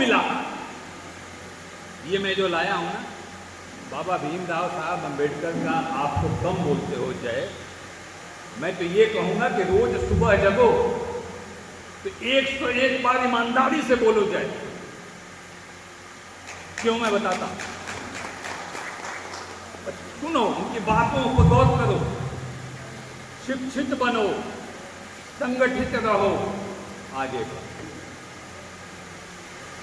मिला। ये मैं जो लाया हूँ ना, बाबा भीमराव साहब अम्बेडकर का आपको कम बोलते हो जय। मैं तो ये कहूँगा कि रोज सुबह जगो तो 101 बार ईमानदारी से बोलो जय। क्यों मैं बताता हूँ, सुनो, उनकी बातों को गौर करो, शिक्षित बनो, संगठित रहो, आगे बढ़ो।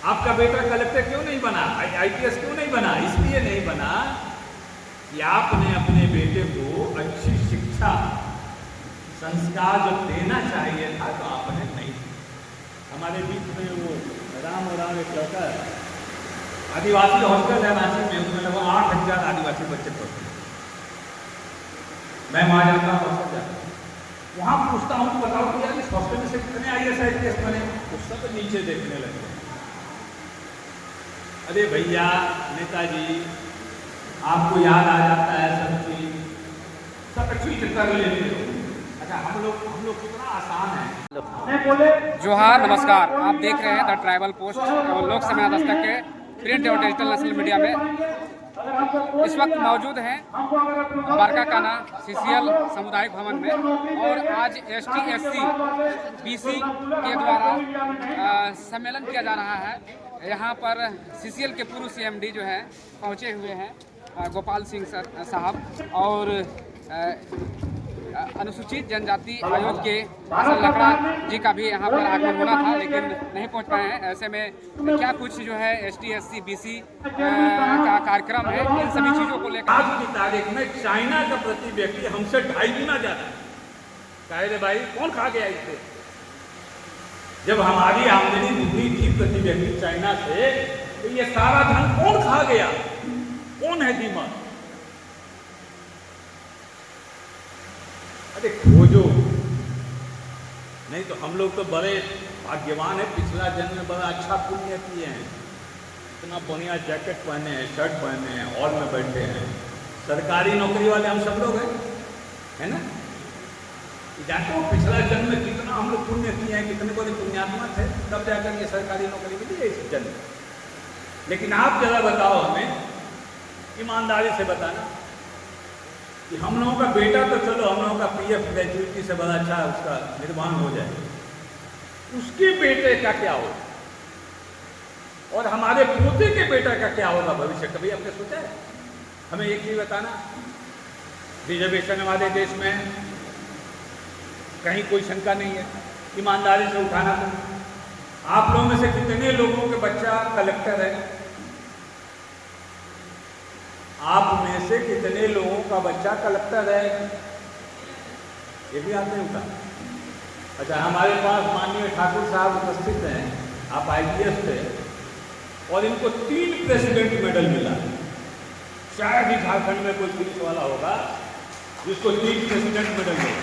आपका बेटा कलेक्टर क्यों नहीं बना, IPS क्यों नहीं बना? इसलिए नहीं बना कि आपने अपने बेटे को अच्छी शिक्षा संस्कार जो देना चाहिए था तो आपने नहीं। हमारे बीच में वो राम एक लड़का आदिवासी हॉस्टल है रांची में, उसमें लगभग 8,000 आदिवासी बच्चे पढ़ते हैं। मैं वहाँ जाता हूँ, हॉस्टल जाता हूँ, वहाँ पूछता हूँ तो बताओ कि यार इस हॉस्टल में से कितने IAS बने? तो सब नीचे देखने लगे। अरे भैया नेताजी, आपको याद आ जाता है सब चीज, सब एक्चुअली कर लेते हो। अच्छा, हम लोग कितना आसान है। जोहार, नमस्कार। आप देख रहे हैं द ट्राइबल पोस्ट और लोक समय दस्तक के प्रिंट और डिजिटल नेशनल मीडिया में। इस वक्त मौजूद हैं बरकाकाना CCL सामुदायिक भवन में और आज ST SC BC के द्वारा सम्मेलन किया जा रहा है। यहाँ पर CCL के पूर्व CMD जो है पहुँचे हुए हैं, गोपाल सिंह साहब, और अनुसूचित जनजाति आयोग के लकड़ा जी का भी यहाँ पर आगमन होना था लेकिन नहीं पहुँच पाए हैं। ऐसे में क्या कुछ जो है ST SC BC का कार्यक्रम है, इन सभी चीज़ों को लेकर आज की तारीख में चाइना का प्रति व्यक्ति हमसे 2.5 गुना ज्यादा है। कहे रे भाई, कौन खा गया इससे? जब हमारी आमदनी दुगनी थी प्रति व्यक्ति चाइना से, तो ये सारा धन कौन खा गया? कौन है दिमाग? अरे खोजो, नहीं तो हम लोग तो बड़े भाग्यवान है, पिछला जन्म में बड़ा अच्छा पुण्य किए हैं, इतना बढ़िया जैकेट पहने हैं, शर्ट पहने हैं, हॉल में बैठे हैं, सरकारी नौकरी वाले हम सब लोग हैं, है ना? जानते हो पिछला जन्म में कितना हम लोग पुण्य किए हैं, कितने बड़े पुण्यात्मा थे, तब जाकर ये सरकारी नौकरी मिली है इस जन्म। लेकिन आप जरा बताओ हमें, ईमानदारी से बताना कि हम लोगों का बेटा तो चलो, हम लोगों का PF ग्रेजुएटी से बड़ा अच्छा उसका निर्माण हो जाए, उसके बेटे का क्या हो, और हमारे पोते के बेटा का क्या होगा भविष्य? कभी आपने सोचा है? हमें एक चीज बताना, रिजर्वेशन हमारे देश में कहीं कोई शंका नहीं है, ईमानदारी से उठाना। आप लोगों में से कितने लोगों के बच्चा कलेक्टर है? आप में से कितने लोगों का बच्चा कलेक्टर है? ये भी आपने उठा। अच्छा, हमारे पास माननीय ठाकुर साहब उपस्थित हैं, आप IPS थे और इनको 3 प्रेसिडेंट मेडल मिला। शायद ही झारखंड में कोई पुलिस वाला होगा जिसको 3 प्रेसिडेंट मेडल मिला,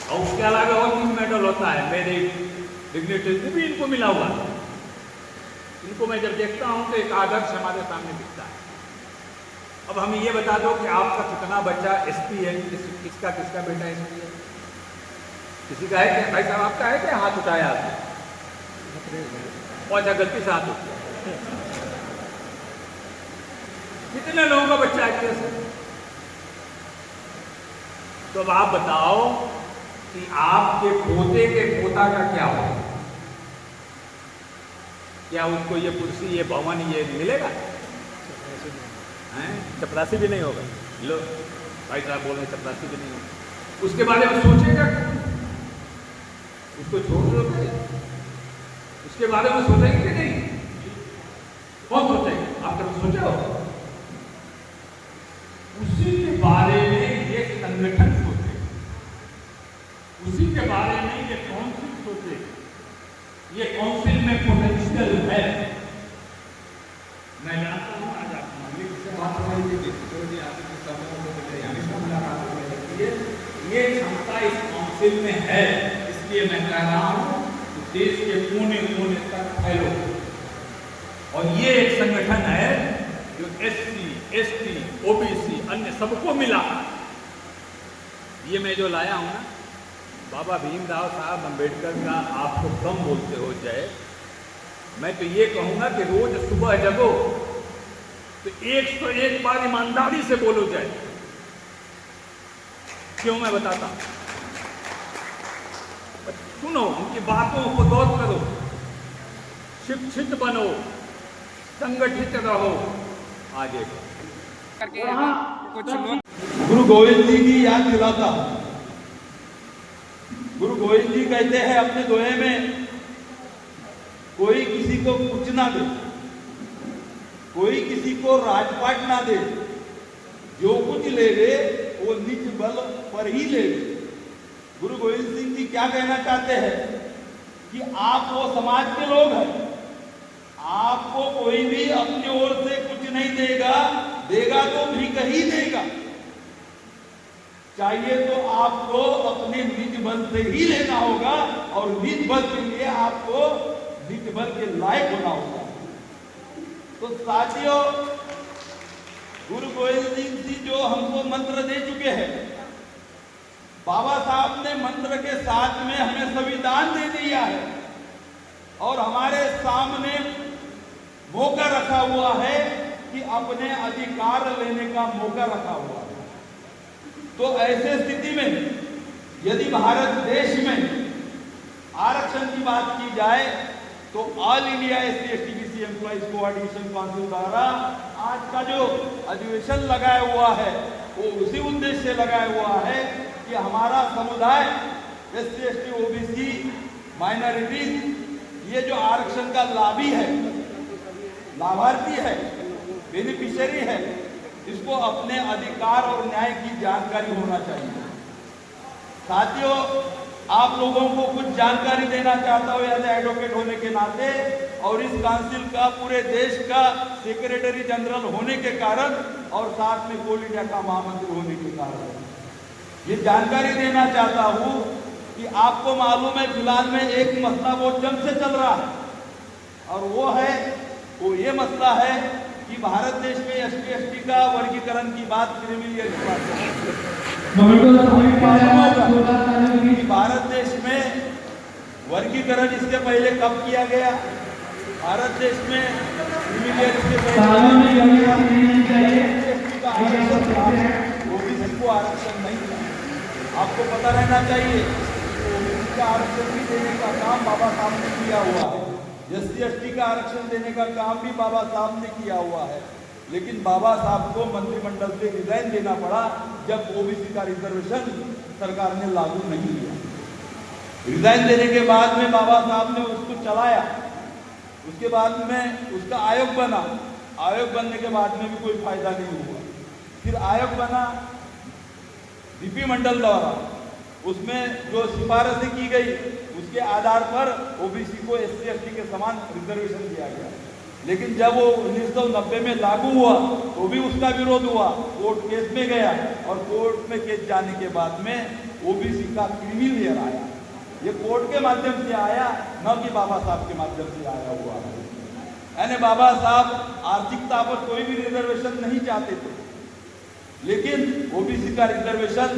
और उसके अलावा और 3 मेडल होता है मेरे डिग्निटरी को भी इनको मिला हुआ। इनको मैं जब देखता हूं तो एक आदर्श हमारे सामने दिखता है। अब हमें ये बता दो कि आपका कितना बच्चा SP है, किसका बेटा SP है? किसी का है क्या? भाई साहब आपका है क्या? हाथ उठाया आपने? अच्छा, गलती से हाथ उठाया। कितने लोगों का बच्चा IPS है? तो अब आप बताओ कि आपके पोते के पोता का क्या होगा? क्या उसको ये कुर्सी, ये भवन, ये मिलेगा? चपरासी भी नहीं होगा। लो भाई साहब बोल रहे चपरासी भी नहीं होगा। उसके बारे में सोचेगा? उसको छोड़ दो, उसके बारे में सोचेंगे कि नहीं? कौन सोचेगा? आप कभी सोचे हो? उसी के बारे में ये संगठन सोचे, उसी के बारे में ये काउंसिल सोचे। ये काउंसिल में पोटेंशियल है, मैं जानता हूँ। आज आप ये क्षमता इस काउंसिल में है, इसलिए मैं कह रहा हूँ कि देश के कोने कोने तक फैलो। और ये एक संगठन है जो SC ST OBC अन्य सबको मिला। ये मैं जो लाया हूँ ना, बाबा भीमराव साहब अम्बेडकर का आप तो कम बोलते हो जय। मैं तो ये कहूँगा कि रोज सुबह जगो तो 101 बार ईमानदारी से बोलो जय। क्यों मैं बताता हूं, सुनो, उनकी बातों को गौर करो, शिक्षित बनो, संगठित रहो, आगे करके यहाँ कुछ लोग गुरु गोविंद जी की याद दिलाता हूं। गुरु गोविंद जी कहते हैं अपने दोहे में, कोई किसी को कुछ ना दे, कोई किसी को राजपाट ना दे, जो कुछ ले ले वो निज बल पर ही ले ले। गुरु गोविंद सिंह जी क्या कहना चाहते हैं कि आप वो समाज के लोग हैं, आपको कोई भी अपनी ओर से कुछ नहीं देगा, देगा तो भीख ही देगा। चाहिए तो आपको अपने निज बल से ही लेना होगा और निज बल के लिए आपको निज बल के लायक होना होगा। तो साथियों, गुरु गोविंद सिंह जी जो हमको मंत्र दे चुके हैं, बाबा साहब ने मंत्र के साथ में हमें संविधान दे दिया है और हमारे सामने मौका रखा हुआ है कि अपने अधिकार लेने का मौका रखा हुआ है। तो ऐसे स्थिति में यदि भारत देश में आरक्षण की बात की जाए तो all India SC/ST/BC employees coordination council द्वारा आज का जो अधिवेशन लगाया हुआ है वो उसी उद्देश्य से लगाया हुआ है कि हमारा समुदाय SC/ST/OBC माइनॉरिटीज ये जो आरक्षण का लाभी है, लाभार्थी है, बेनिफिशियरी है, इसको अपने अधिकार और न्याय की जानकारी होना चाहिए। साथियों, आप लोगों को कुछ जानकारी देना चाहता हूं एज एडवोकेट होने के नाते और इस काउंसिल का पूरे देश का सेक्रेटरी जनरल होने के कारण और साथ में कोल इंडिया का महामंत्री होने के कारण ये जानकारी देना चाहता हूं कि आपको मालूम है फिलहाल में एक मसला बहुत जम से चल रहा है और वो ये मसला है कि भारत देश में ST/ST का वर्गीकरण की बात क्रिमिनल की बात है। भारत देश में वर्गीकरण इससे पहले कब किया गया? भारत देश में क्रिमिनल इसके पहले OBC को आरक्षण नहीं था। आपको पता रहना चाहिए OBC का आरक्षण भी देने का काम बाबा साहब ने किया हुआ है, SC/ST का आरक्षण देने का काम भी बाबा साहब ने किया हुआ है, लेकिन बाबा साहब को मंत्रिमंडल से रिजाइन देना पड़ा जब OBC का रिजर्वेशन सरकार ने लागू नहीं किया। रिजाइन देने के बाद में बाबा साहब ने उसको चलाया, उसके बाद में उसका आयोग बना, आयोग बनने के बाद में भी कोई फायदा नहीं हुआ। फिर आयोग बना VP मंडल द्वारा, उसमें जो सिफारिशें की गई उसके आधार पर OBC को SC/ST के समान रिजर्वेशन दिया गया, लेकिन जब वो 1990 में लागू हुआ तो भी उसका विरोध हुआ, कोर्ट केस में गया और कोर्ट में केस जाने के बाद में OBC का क्रिमिनल आया। ये कोर्ट के माध्यम से आया, न कि बाबा साहब के माध्यम से आया हुआ है। यानी बाबा साहब आर्थिकता पर कोई भी रिजर्वेशन नहीं चाहते थे, लेकिन OBC का रिजर्वेशन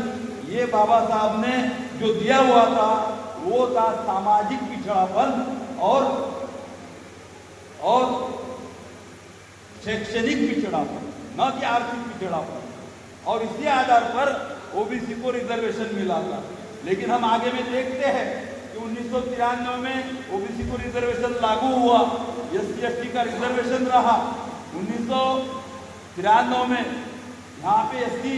ये बाबा साहब ने जो दिया हुआ था वो था सामाजिक पिछड़ापन और शैक्षणिक पिछड़ापन, न कि आर्थिक पिछड़ापन, और इसी आधार पर OBC को रिजर्वेशन मिला था। लेकिन हम आगे में देखते हैं कि 1993 में OBC को रिजर्वेशन लागू हुआ, SC/ST का रिजर्वेशन रहा। 1993 में यहाँ पे SC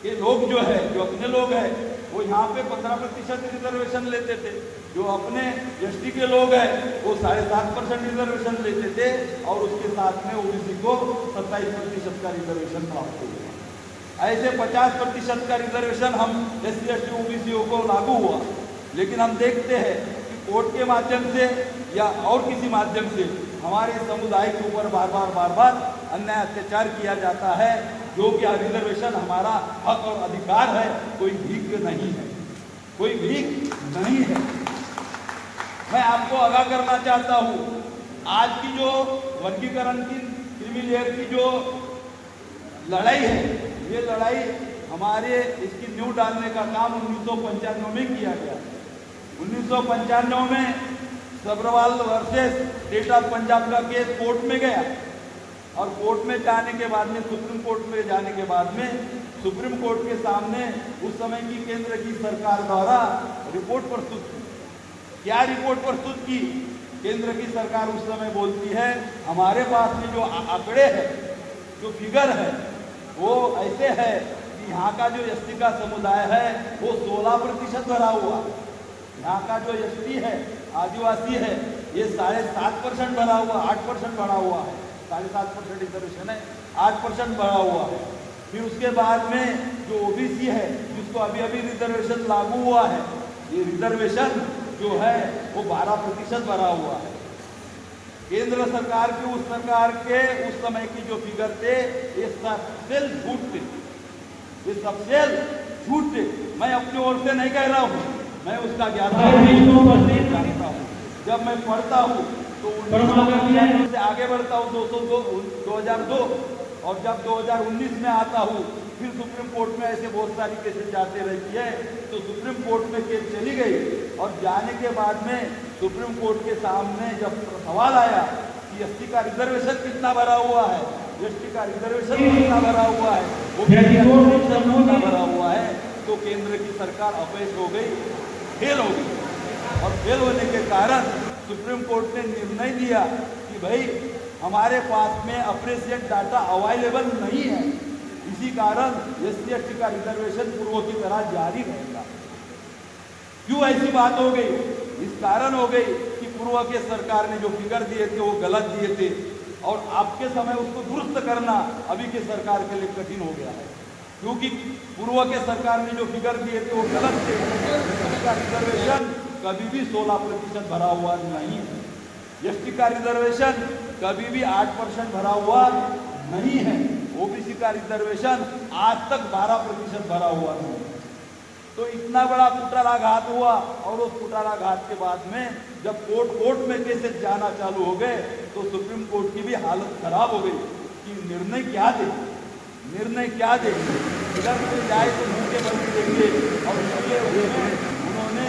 के लोग जो है, जो अपने लोग हैं, वो यहाँ पे 15% रिजर्वेशन लेते थे, जो अपने ST के लोग हैं वो 7.5% रिजर्वेशन लेते थे और उसके साथ में OBC को 27% का रिजर्वेशन प्राप्त हुआ। ऐसे 50% का रिजर्वेशन हम SC/ST/OBC को लागू हुआ, लेकिन हम देखते हैं कि कोर्ट के माध्यम से या और किसी माध्यम से हमारे समुदाय के ऊपर बार बार अन्याय अत्याचार किया जाता है, जो कि रिजर्वेशन हमारा हक और अधिकार है, कोई भीख नहीं है, कोई भीख नहीं है। मैं आपको आगाह करना चाहता हूँ, आज की जो वर्गीकरण की क्रिमिनल की जो लड़ाई है, ये लड़ाई हमारे इसकी नींव डालने का काम 1995 में किया गया। 1995 में Sabharwal versus state of Punjab का केस कोर्ट में गया और कोर्ट में जाने के बाद में सुप्रीम कोर्ट में जाने के बाद में सुप्रीम कोर्ट के सामने उस समय की केंद्र की सरकार द्वारा रिपोर्ट प्रस्तुत की। क्या रिपोर्ट प्रस्तुत की? केंद्र की सरकार उस समय बोलती है हमारे पास में जो आंकड़े हैं, जो फिगर है, वो ऐसे है कि यहाँ का जो एसटी का समुदाय है वो 16% भरा हुआ। यहाँ का जो एसटी है, आदिवासी है, ये 7.5% भरा हुआ, 8% भरा हुआ है। 7.5% रिजर्वेशन है, 8% भरा हुआ है। फिर उसके बाद में जो ओबीसी है, जिसको अभी अभी रिजर्वेशन लागू हुआ है, ये रिजर्वेशन जो है वो 12% भरा हुआ है। केंद्र सरकार की उस समय की जो फिगर थे ये सब सेल झूठ थे, ये सब सेल झूठ थे। मैं अपनी ओर से नहीं कह रहा हूँ, मैं उसका ज्ञाता जानता हूँ। जब मैं पढ़ता हूँ तो 1999 से आगे बढ़ता हूँ 2002 और जब 2019 में आता हूँ फिर सुप्रीम कोर्ट में ऐसे बहुत सारी केसेस जाते रहती है तो सुप्रीम कोर्ट में केस चली गई और जाने के बाद में सुप्रीम कोर्ट के सामने जब सवाल आया कि एसटी का रिजर्वेशन कितना भरा हुआ है, एसटी का रिजर्वेशन कितना भरा हुआ है, वो कितना भरा हुआ है, तो केंद्र की सरकार अपयश हो गई, फेल हो गई। और फेल होने के कारण सुप्रीम कोर्ट ने निर्णय दिया कि भाई हमारे पास में अप्रिशिएट डाटा अवेलेबल नहीं है, इसी कारण SC/ST का रिजर्वेशन पूर्व की तरह जारी रहेगा। क्यों ऐसी बात हो गई? इस कारण हो गई कि पूर्व के सरकार ने जो फिगर दिए थे वो गलत दिए थे और आपके समय उसको दुरुस्त करना अभी के सरकार के लिए कठिन हो गया है, क्योंकि पूर्व के सरकार ने जो फिगर दिए थे वो गलत थे। SC का रिजर्वेशन कभी भी 16% भरा हुआ नहीं है, ST का रिजर्वेशन कभी भी 8% भरा हुआ नहीं है, ओबीसी का रिजर्वेशन आज तक 12% भरा हुआ नहीं। तो इतना बड़ा कुटाराघात हुआ और उस कुटाराघात के बाद में जब कोर्ट में केसेस जाना चालू हो गए तो सुप्रीम कोर्ट की भी हालत खराब हो गई कि निर्णय क्या दे। इधर से जाए तो मुंह के बल देंगे और इसलिए उन्होंने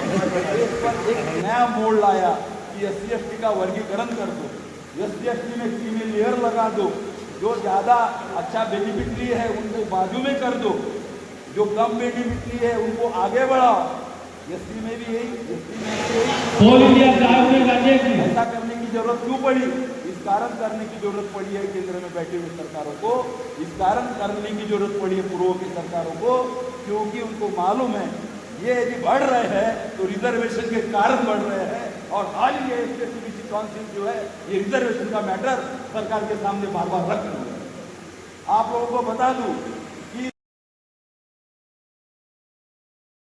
इस पर एक नया मोड़ लाया कि SC/ST का वर्गीकरण कर दो, SC/ST में फीमेल लेयर लगा दो, जो ज़्यादा अच्छा बेनिफिट लिए है उनको बाजू में कर दो, जो कम बेनिफिट लिए है उनको आगे बढ़ाओ। SC में भी यही ऐसा करने की जरूरत क्यों पड़ी? इस कारण करने की जरूरत पड़ी है केंद्र में बैठी हुई सरकारों को, इस कारण करने की जरूरत पड़ी है पूर्व की सरकारों को, क्योंकि उनको मालूम है ये यदि बढ़ रहे हैं तो रिजर्वेशन के कारण बढ़ रहे हैं और हाल ही ये SC/ST काउंसिल जो है ये रिजर्वेशन का मैटर सरकार के सामने बार बार रख रही है। आप लोगों को बता दूं